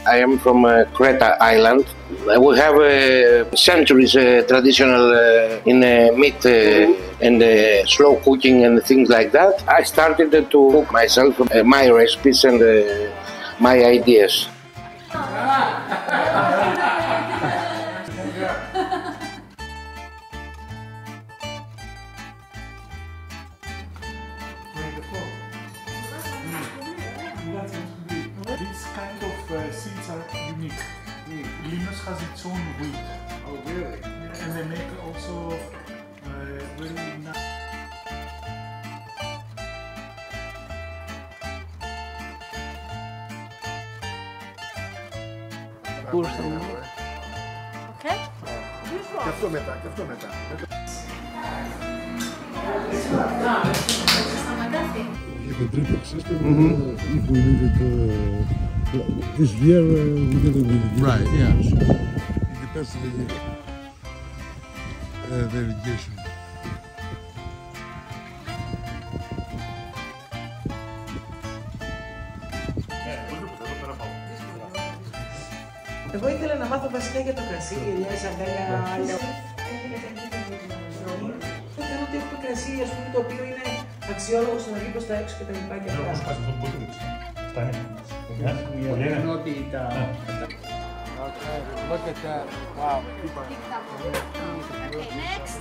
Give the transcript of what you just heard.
I am from Creta Island. We have centuries traditional in meat and slow cooking and things like that. I started to cook myself my recipes and my ideas. These kind of seeds are unique. Linus has its own wheat. Oh, really? And they make also very nice. Okay? Και αυτό μετά, και αυτό μετά. You can drip it system if we needed this year we didn't really do Right, it. yeah. It depends on the year. The irrigation. Εγώ ήθελα να μάθω βασικά για το κρασί, ελιές, αγκάλια, άλλο. Θέλω ότι έχουμε κρασί, ας πούμε, το οποίο είναι αξιόλογο στο να βγει προς τα έξω και τα λοιπά και αυτά. Okay, look at that. Wow. Okay, next.